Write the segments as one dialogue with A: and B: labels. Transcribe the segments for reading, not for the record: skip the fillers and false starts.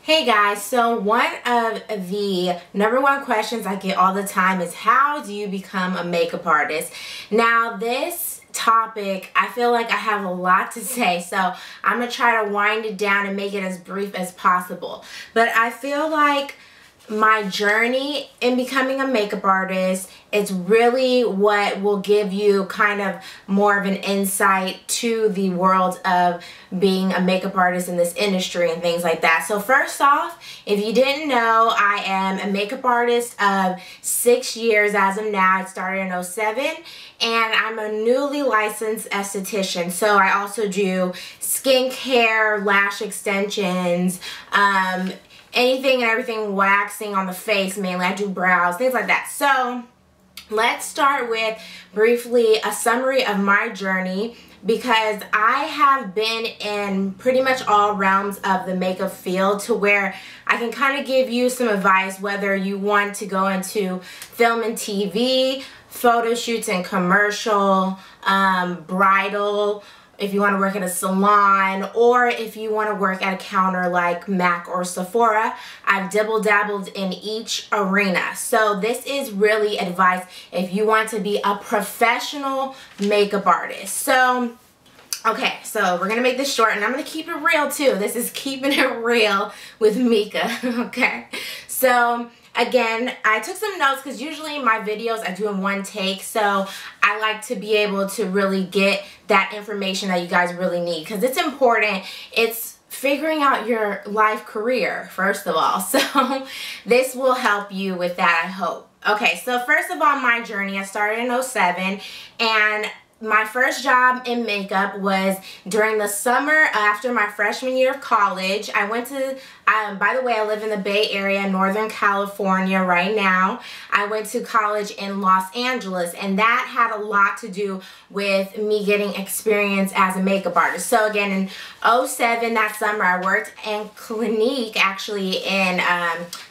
A: Hey guys, so one of the number one questions I get all the time is how do you become a makeup artist? Now this topic, I feel like I have a lot to say, so I'm going to try to wind it down and make it as brief as possible. But I feel like my journey in becoming a makeup artist is really what will give you kind of more of an insight to the world of being a makeup artist in this industry and things like that. So first off, if you didn't know, I am a makeup artist of 6 years as of now. I started in '07 and I'm a newly licensed esthetician. So I also do skincare, lash extensions, anything and everything waxing on the face, mainly. I do brows, things like that. So let's start with briefly a summary of my journey, because I have been in pretty much all realms of the makeup field to where I can kind of give you some advice whether you want to go into film and TV, photo shoots and commercial, bridal, if you want to work at a salon, or if you want to work at a counter like MAC or Sephora. I've dabbled in each arena. So this is really advice if you want to be a professional makeup artist. So, okay, so we're going to make this short, and I'm going to keep it real too. This is keeping it real with Mika, okay? So, again, I took some notes because usually my videos I do in one take, so I like to be able to really get that information that you guys really need, because it's important. It's figuring out your life career, first of all. So this will help you with that, I hope. Okay, so first of all, my journey, I started in '07, and my first job in makeup was during the summer after my freshman year of college. I went to, by the way, I live in the Bay Area, Northern California right now. I went to college in Los Angeles, and that had a lot to do with me getting experience as a makeup artist. So again, in '07, that summer, I worked in Clinique, actually in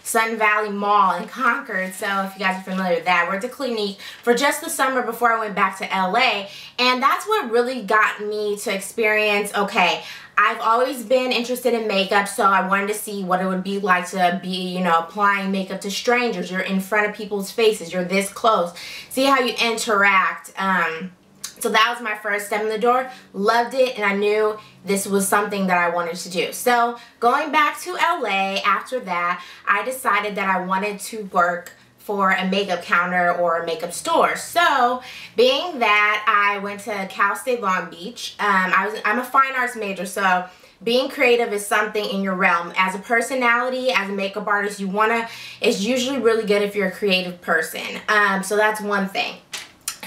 A: Sun Valley Mall in Concord. So if you guys are familiar with that, I worked at Clinique for just the summer before I went back to LA. And that's what really got me to experience, okay, I've always been interested in makeup, so I wanted to see what it would be like to be, you know, applying makeup to strangers. You're in front of people's faces. You're this close. See how you interact. So that was my first step in the door. Loved it, and I knew this was something that I wanted to do. So going back to LA after that, I decided that I wanted to work for a makeup counter or a makeup store. So being that I went to Cal State Long Beach, I'm a fine arts major, so being creative is something in your realm. As a personality, as a makeup artist, it's usually really good if you're a creative person. So that's one thing.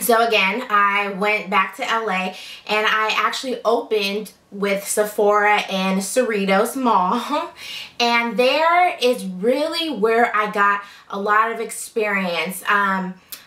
A: So again, I went back to LA, and I actually opened with Sephora in Cerritos Mall, and there is really where I got a lot of experience.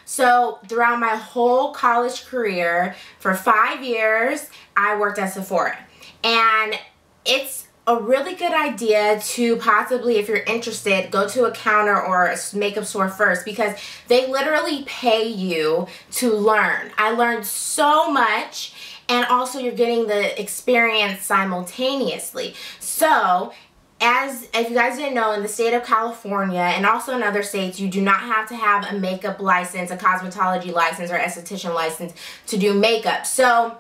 A: So throughout my whole college career, for 5 years, I worked at Sephora, and it's a really good idea to possibly, if you're interested, go to a counter or a makeup store first, because they literally pay you to learn. I learned so much, and also you're getting the experience simultaneously. So if you guys didn't know, in the state of California and also in other states, you do not have to have a makeup license, a cosmetology license, or esthetician license to do makeup. So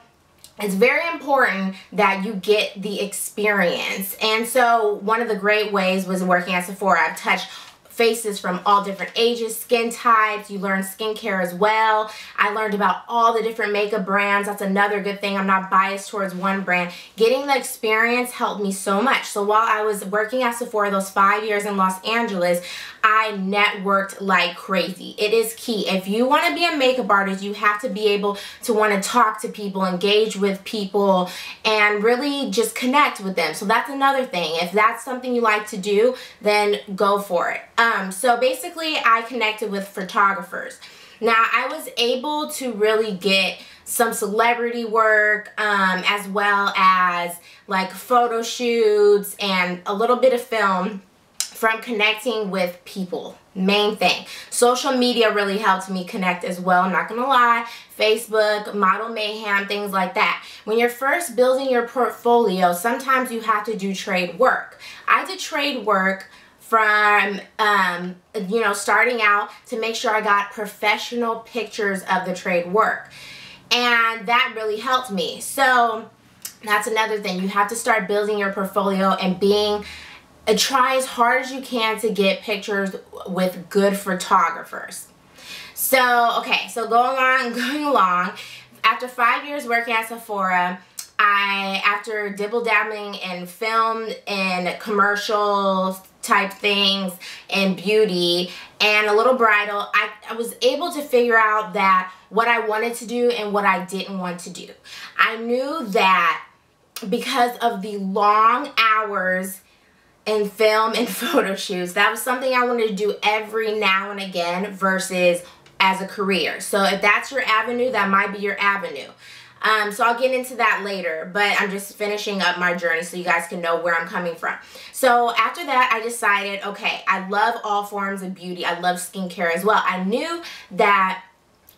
A: it's very important that you get the experience. And so one of the great ways was working at Sephora. I've touched faces from all different ages, skin types. You learn skincare as well. I learned about all the different makeup brands. That's another good thing. I'm not biased towards one brand. Getting the experience helped me so much. So while I was working at Sephora those 5 years in Los Angeles, I networked like crazy. It is key. If you want to be a makeup artist, you have to be able to want to talk to people, engage with people, and really just connect with them. So that's another thing. If that's something you like to do, then go for it. So basically, I connected with photographers. Now, I was able to really get some celebrity work, as well as like photo shoots and a little bit of film. from connecting with people. Main thing. Social media really helped me connect as well, I'm not gonna lie. Facebook, Model Mayhem, things like that. When you're first building your portfolio, sometimes you have to do trade work. I did trade work from you know, starting out to make sure I got professional pictures of the trade work, and that really helped me. So that's another thing. You have to start building your portfolio and try as hard as you can to get pictures with good photographers. So, okay, so going along, after 5 years working at Sephora, after dibble-dabbling in film and commercial type things and beauty and a little bridal, I was able to figure out that what I wanted to do and what I didn't want to do. I knew that because of the long hours in film and photo shoots, that was something I wanted to do every now and again versus as a career. So if that's your avenue, that might be your avenue. So I'll get into that later, but I'm just finishing up my journey so you guys can know where I'm coming from. So after that, I decided, okay, I love all forms of beauty. I love skincare as well. I knew that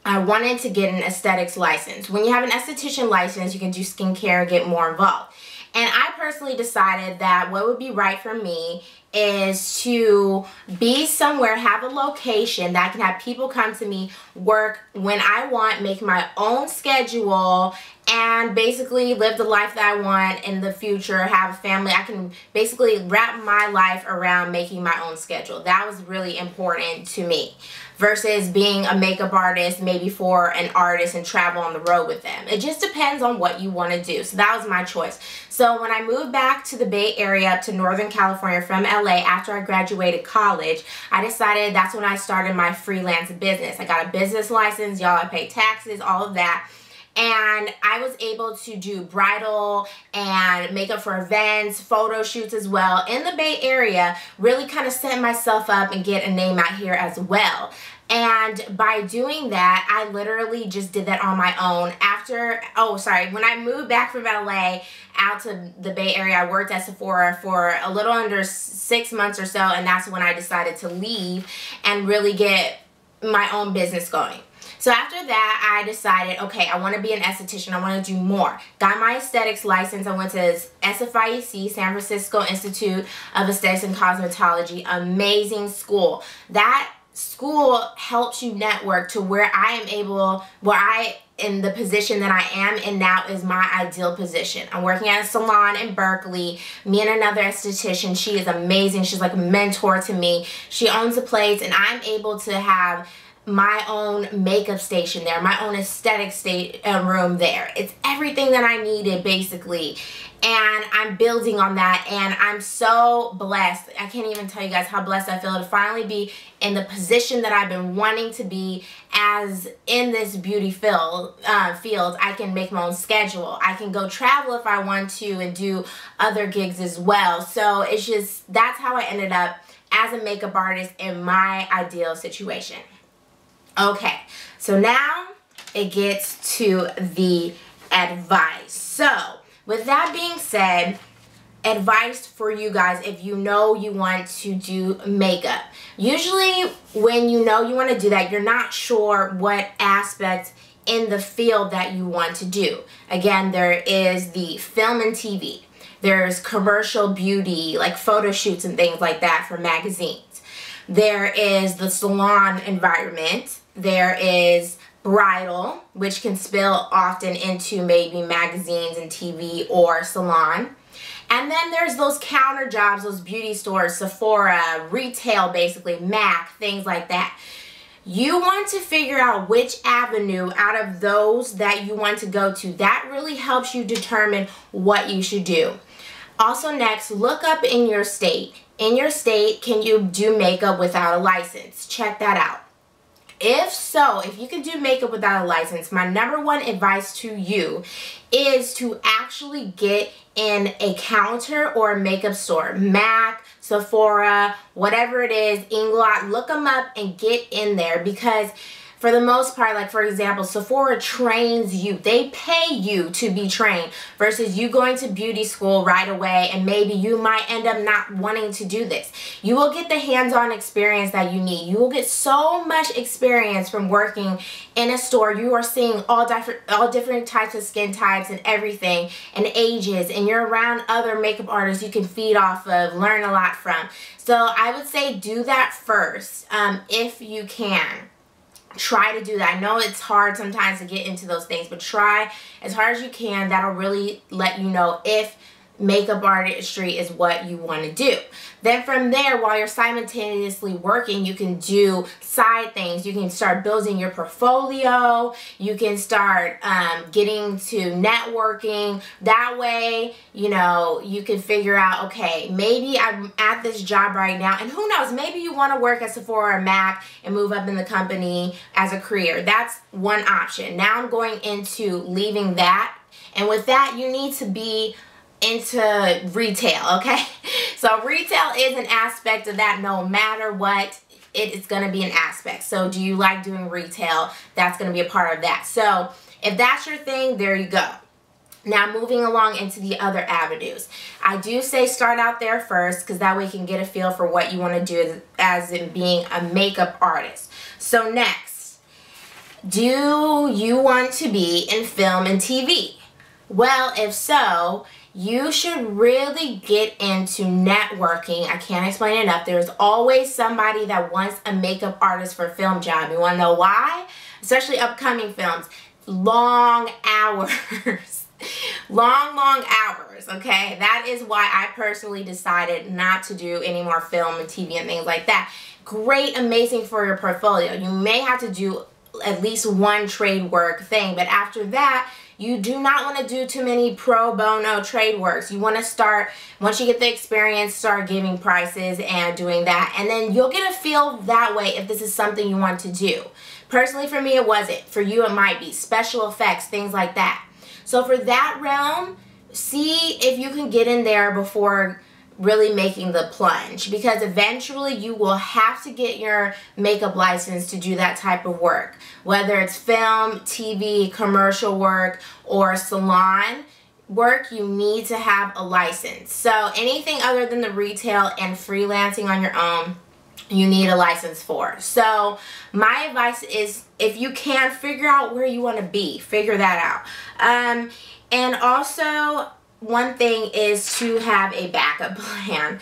A: I wanted to get an aesthetics license. When you have an esthetician license, you can do skincare, get more involved. And I personally decided that what would be right for me is to be somewhere, have a location that I can have people come to me, work when I want, make my own schedule, and basically live the life that I want in the future, have a family. I can basically wrap my life around making my own schedule. That was really important to me versus being a makeup artist maybe for an artist and travel on the road with them. It just depends on what you want to do. So that was my choice. So when I moved back to the Bay Area up to Northern California from LA after I graduated college, I decided that's when I started my freelance business. I got a business license, y'all, I pay taxes, all of that. And I was able to do bridal and makeup for events, photo shoots as well in the Bay Area, really kind of set myself up and get a name out here as well. And by doing that, I literally just did that on my own. When I moved back from LA out to the Bay Area, I worked at Sephora for a little under 6 months or so, and that's when I decided to leave and really get my own business going. So after that, I decided, okay, I want to be an esthetician. I want to do more. Got my aesthetics license. I went to SFIEC, San Francisco Institute of Aesthetics and Cosmetology. Amazing school. That school helps you network to where in the position that I am in now is my ideal position. I'm working at a salon in Berkeley. Me and another esthetician. She is amazing. She's like a mentor to me. She owns the place, and I'm able to have my own makeup station there, my own aesthetic room there. It's everything that I needed basically, and I'm building on that, and I'm so blessed. I can't even tell you guys how blessed I feel to finally be in the position that I've been wanting to be as in this beauty field. I can make my own schedule. I can go travel if I want to and do other gigs as well. So it's just, that's how I ended up as a makeup artist in my ideal situation. Okay, so now it gets to the advice. So with that being said, advice for you guys if you know you want to do makeup. Usually when you know you want to do that, you're not sure what aspect in the field that you want to do. Again, there is the film and TV. There's commercial beauty, like photo shoots and things like that for magazines. There is the salon environment. There is bridal, which can spill often into maybe magazines and TV or salon. And then there's those counter jobs, those beauty stores, Sephora, retail basically, MAC, things like that. You want to figure out which avenue out of those that you want to go to. That really helps you determine what you should do. Also next, look up in your state. In your state, can you do makeup without a license? Check that out. If so, if you can do makeup without a license, my number one advice to you is to actually get in a counter or a makeup store. MAC, Sephora, whatever it is, Inglot, look them up and get in there, because for the most part, like for example, Sephora trains you. They pay you to be trained versus you going to beauty school right away and maybe you might end up not wanting to do this. You will get the hands-on experience that you need. You will get so much experience from working in a store. You are seeing all different types of skin types and everything and ages, and you're around other makeup artists you can feed off of, learn a lot from. So I would say do that first if you can. Try to do that. I know it's hard sometimes to get into those things, but try as hard as you can. That'll really let you know if makeup artistry is what you want to do. Then from there, while you're simultaneously working, you can do side things. You can start building your portfolio. You can start getting to networking. That way, you know, you can figure out, okay, maybe I'm at this job right now, and who knows, maybe you want to work at Sephora or MAC and move up in the company as a career. That's one option. Now I'm going into leaving that, and with that, you need to be into retail, okay? So retail is an aspect of that. No matter what, it is going to be an aspect. So do you like doing retail? That's going to be a part of that. So if that's your thing, there you go. Now moving along into the other avenues. I do say start out there first because that way you can get a feel for what you want to do as in being a makeup artist. So next, do you want to be in film and TV? Well, if so, you should really get into networking. I can't explain it enough. There's always somebody that wants a makeup artist for a film job. You want to know why? Especially upcoming films. Long hours. long hours, okay? That is why I personally decided not to do any more film and TV and things like that. Great, amazing for your portfolio. You may have to do at least one trade work thing, but after that, you do not want to do too many pro bono trade works. You want to start, once you get the experience, start giving prices and doing that. And then you'll get a feel that way if this is something you want to do. Personally, for me, it wasn't. For you, it might be. Special effects, things like that. So for that realm, see if you can get in there before really making the plunge, because eventually you will have to get your makeup license to do that type of work, whether it's film, TV, commercial work, or salon work. You need to have a license. So anything other than the retail and freelancing on your own, you need a license for. So my advice is, if you can, figure out where you want to be, figure that out. And also, one thing is to have a backup plan.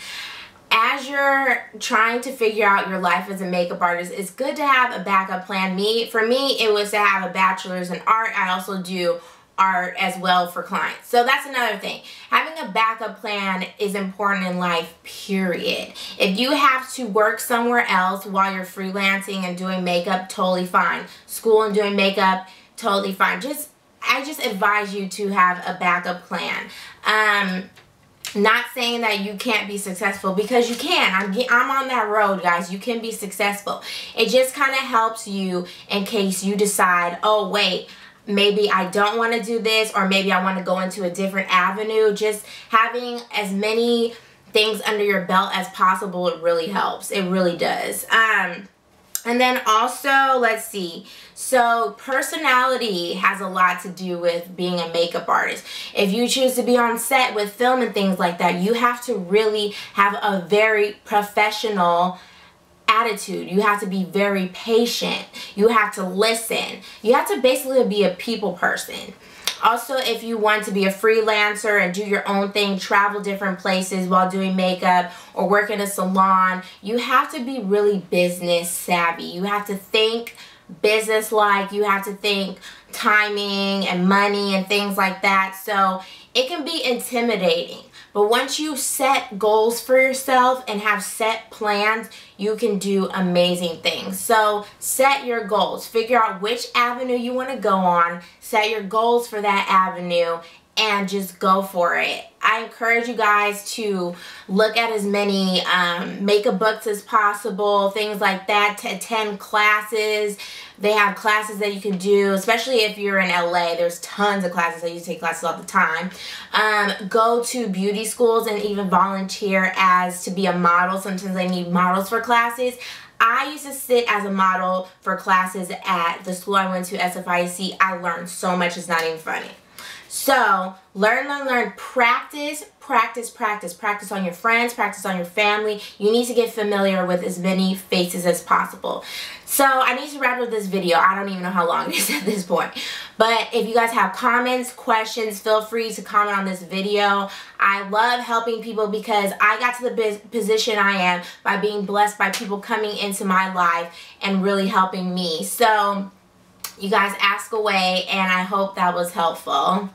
A: As you're trying to figure out your life as a makeup artist, it's good to have a backup plan. For me, it was to have a bachelor's in art. I also do art as well for clients. So that's another thing. Having a backup plan is important in life, period. If you have to work somewhere else while you're freelancing and doing makeup, totally fine. School and doing makeup, totally fine. I just advise you to have a backup plan. Not saying that you can't be successful, because you can. I'm on that road, guys. You can be successful. It just kind of helps you in case you decide, oh wait, maybe I don't want to do this, or maybe I want to go into a different avenue. Just having as many things under your belt as possible, it really helps. It really does. And then also, let's see, so personality has a lot to do with being a makeup artist. If you choose to be on set with film and things like that, you have to really have a very professional attitude. You have to be very patient. You have to listen. You have to basically be a people person. Also, if you want to be a freelancer and do your own thing, travel different places while doing makeup, or work in a salon, you have to be really business savvy. You have to think business-like. You have to think timing and money and things like that. So it can be intimidating. But once you set goals for yourself and have set plans, you can do amazing things. So set your goals. Figure out which avenue you want to go on. Set your goals for that avenue and just go for it. I encourage you guys to look at as many makeup books as possible, things like that, to attend classes. They have classes that you can do, especially if you're in LA. There's tons of classes that you take classes all the time. Go to beauty schools and even volunteer to be a model. Sometimes they need models for classes. I used to sit as a model for classes at the school I went to, SFIC. I learned so much, it's not even funny. So learn, learn, learn, practice, practice, practice. Practice on your friends, practice on your family. You need to get familiar with as many faces as possible. So I need to wrap up this video. I don't even know how long it is at this point. But if you guys have comments, questions, feel free to comment on this video. I love helping people because I got to the position I am by being blessed by people coming into my life and really helping me. So you guys ask away, and I hope that was helpful.